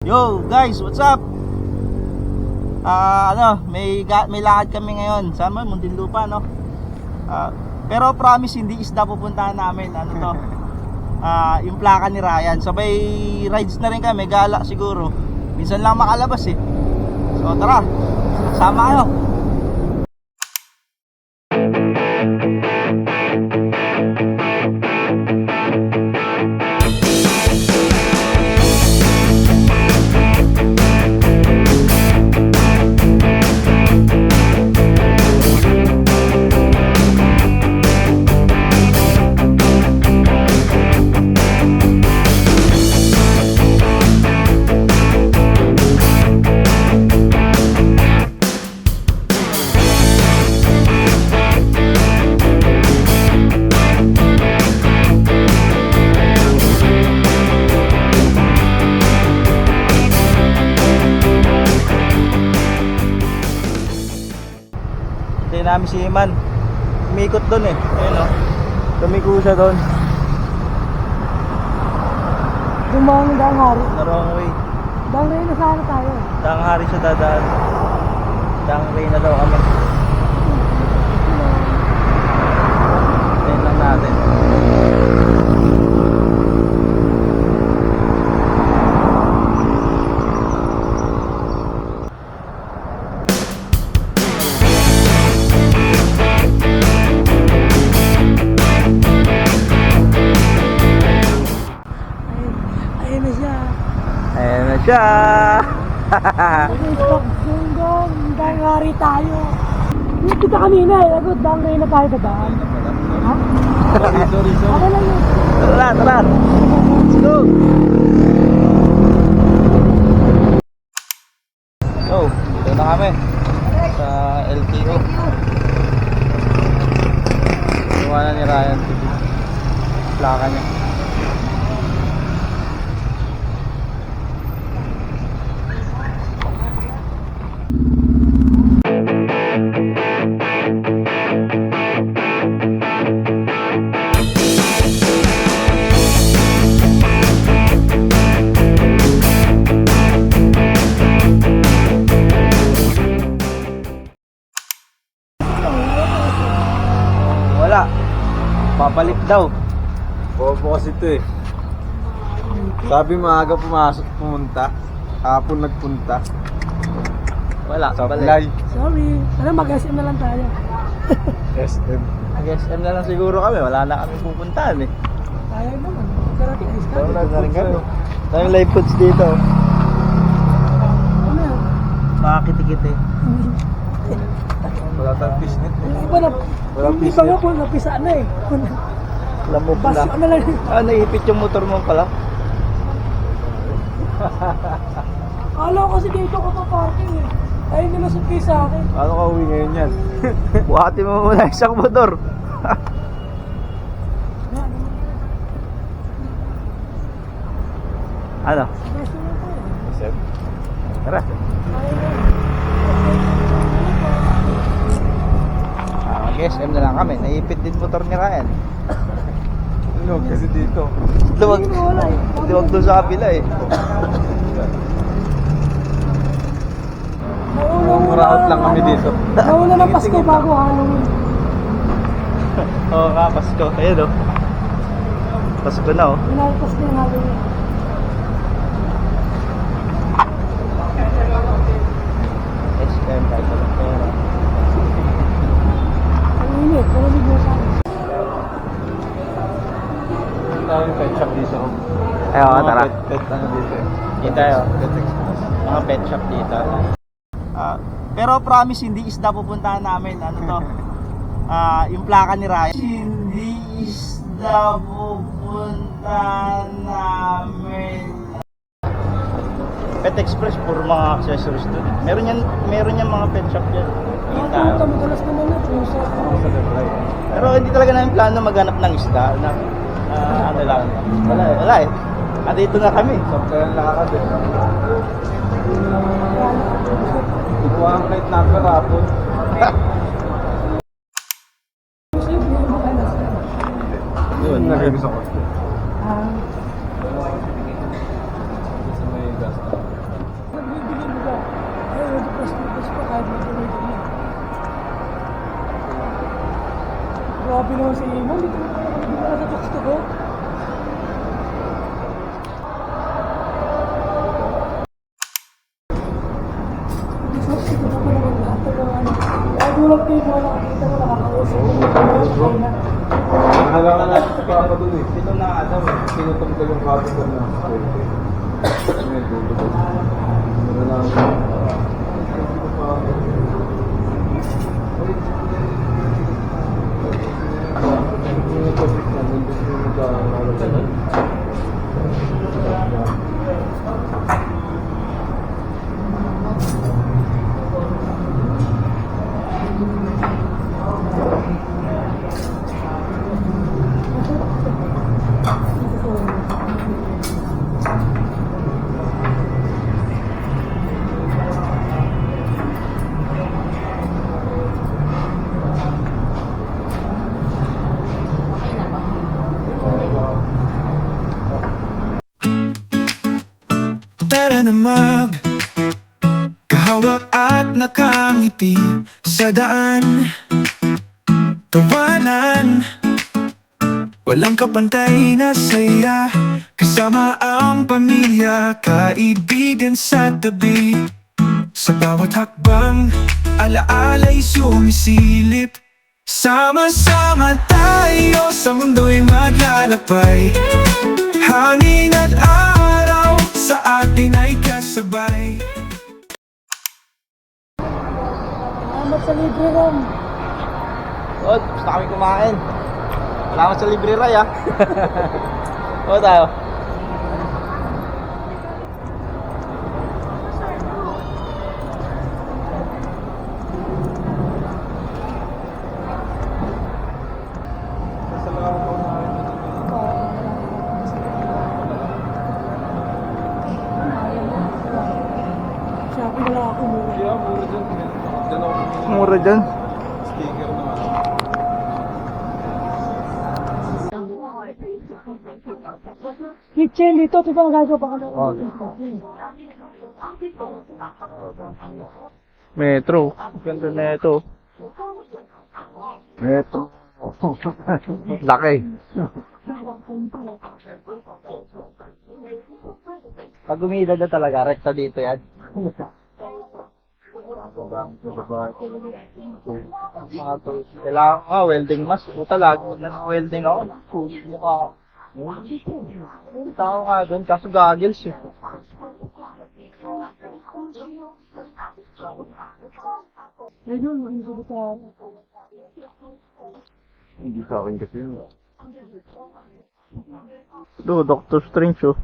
Yo guys, what's up? May lakad kami ngayon. Saan man? Muntinlupa, no? Pero promise hindi isda pupuntahan namin. Ano to? Yung plaka ni Ryan. Sabay rides na rin kami, gala siguro. Minsan lang makalabas eh. So tara, sama kayo. Namin si Iman umikot doon eh, ayun o, tumiko siya doon. Dumang daang hari. The wrong way. Daang rin na sana tayo. Daang hari siya dadaan. Daang way na daw kami. Ayun lang natin. Ayan na siya. Daang hari tayo. Yung kita kanina eh. Ako, daang rin na tayo dadaan. Ha? Sorry. Ako lang yun. Tara. Let's go. So, dito na kami sa LTO. Iwanan ni Ryan plaka niya. Wala. Babalik daw. Bobo kasi ito eh. Sabi maaga pumunta. Hapon nagpunta. Wala. Supply. Balik. Sorry. Sana mag-SM na lang tayo. SM. Nag-SM na lang siguro kami. Wala na kami pupuntahan eh. Tayo naman. Karating ayos ka. Wala na rin kami. Tayong live foods dito. Ano yan? Mga kitikiti. Wala tayong fishnet eh. Yung iba na. Walang Yung iba nga po napisa na eh. Lamok na. Basyo na lang. Naipit yung motor mo pala. Kala ko kasi dito ko pa parking eh. Ayun nila suitcase sa akin. Paano ka uwi ngayon yan? Buhati mo muna isang motor. Ano? Basyo na po eh. SM. Tara. Mag-SM na lang kami. Naipit din motor ni Ryan. Ano kasi dito? Luwag. Hindi mo wala eh. Luwag doon sa kabila eh. Muraot lang kami dito. Nauna ng Pasko bago Halloween. Oo nga, Pasko. Ayun o. Pasko na o. Pinay Pasko yung Halloween. SM kahit walang pera. Ang init. Malamig mo sa akin. Ang daming pet shop dito. Ayun, Mga tara. Pet ano dito eh. Dito tayo. Pet express. Mga pet shop dito. Pero promise hindi isda pupuntahan namin. Ano to? Yung plaka ni Ryan. Hindi isda pupuntahan namin. Pet Express puro mga accessories doon. Meron yan mga pet shop diyan. Ito, madalas naman na. Pusa. Ako sa reply. Pero hindi talaga namin plano maghanap ng isda na ano lang. Wala eh. Dito na kami. Kaya lakad eh. Kuha ang plate number hapon. Yun, nagay sa cost. Ah. Sa may gas. Grabe naman si Imo. Dito na natataksto ko. Ito na pala ng lahat ng mga ano. Kaya gulat kayo mo nakakita mo nakakausap ko. Nahalangan natin si Papa dun eh. Ito na Adam eh. Pinutom ko yung copy ko na. May dulo ko. Ano lang. Tara na kahawak at nakangiti sa daan. Tawanan, walang kapantay na saya, kasama ang pamilya, kaibigan sa tabi. Sa bawat hakbang, alaala'y sumisilip. Sama-sama tayo sa mundo'y maglalakbay. Hangin at araw sa atin ay kasabay. Salamat sa libre ron. O, gusto kami kumain. Salamat sa libre ray ah. O tayo. Sabi wala ako muna. Kaya mura dyan. Dyan ako bumili. Mura dyan. Sticker na ano. Kitchen dito, ito ang gagawa ka na. Metro. Ganda na ito. Metro. Laki. Pag umila na talaga, rekta dito yan. Mga tools. Kailangan ka, welding mask. Puta, lagi na welding ako. Mukha. Tao ka doon, kaso goggles eh. Ayun, hindi ko ba Hindi sa akin kasi yun. Ito, Doctor Strange oh.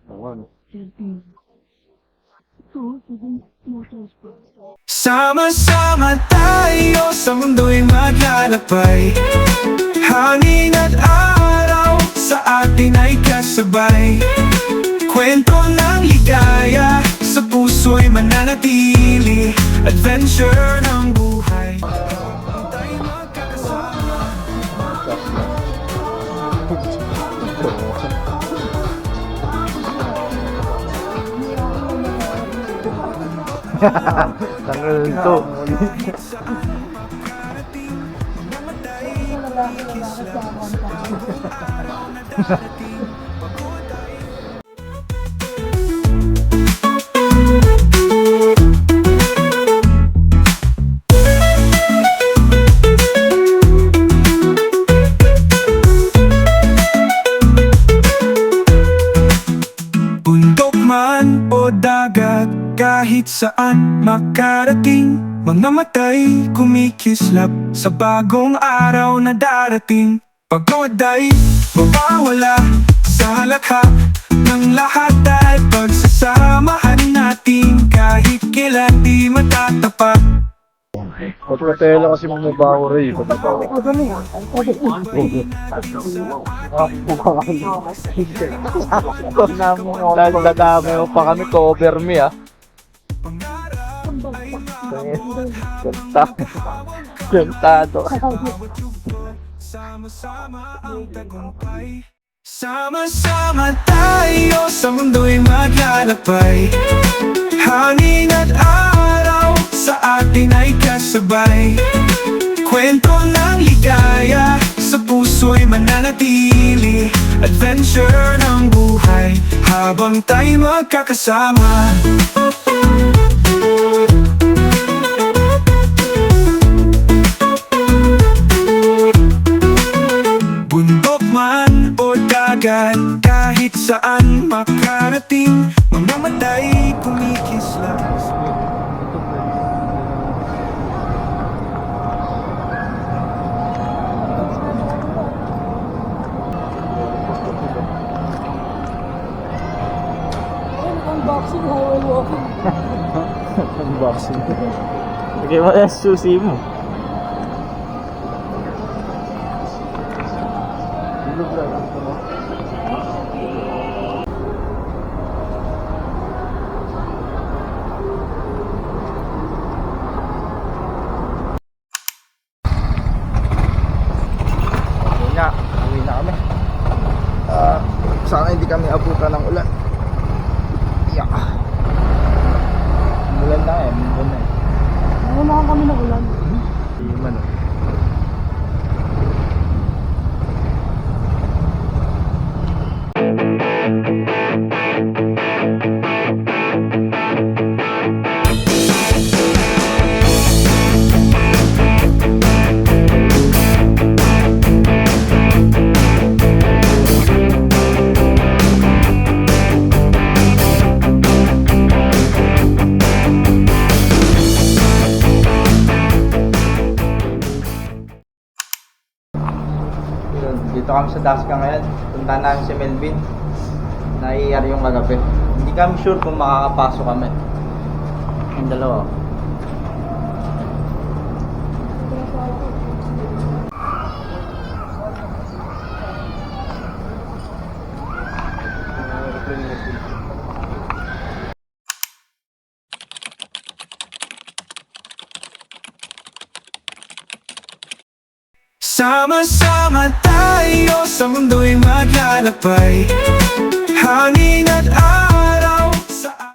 Ano? Sama-sama tayo sa mundo'y maglalakbay. Hangin at araw sa atin ay kasabay. Kwento ng ligaya sa puso'y mananatili. Adventure ng buhay. Tayo magkakasama. Tangal to. Bundok man o dagat, kahit saan makarating. Mga matay kumikislap sa bagong araw na darating. Pagod ay mawawala sa lahat ng lahat, dahil pagsasamahan natin kahit kailan di matatapat. Pagkatela kasi mamubaho rin. Pagkatawa. ako doon eh. Dadami mo pa kami, cover me ah. Ganta. Gantado. Sama-sama ang tagumpay. Sama-sama tayo sa mundo'y maglalakbay. Hangin at araw sa atin ay kasabay. kwento ng ligaya sa puso'y mananatili. Adventure ng buhay habang tayo magkakasama. Bundok man o dagat, kahit saan makarating, mamamatay kumikisla. Unboxing while walking. Unboxing. Lagay mo yung susi mo. Uwi na kami. Sana hindi kami abutan ng ulan. Yeah. Ulan na eh, ulan na eh. Nangunahan kami ng ulan. Hindi man oh. Yun, dito kami sa Dasca ngayon. Punta namin si Melvin. Nai-ER yung kagabi. Hindi kami sure kung makakapasok kami. Yung dalawa. Sama-sama tayo sa mundo'y maglalakbay. Hangin at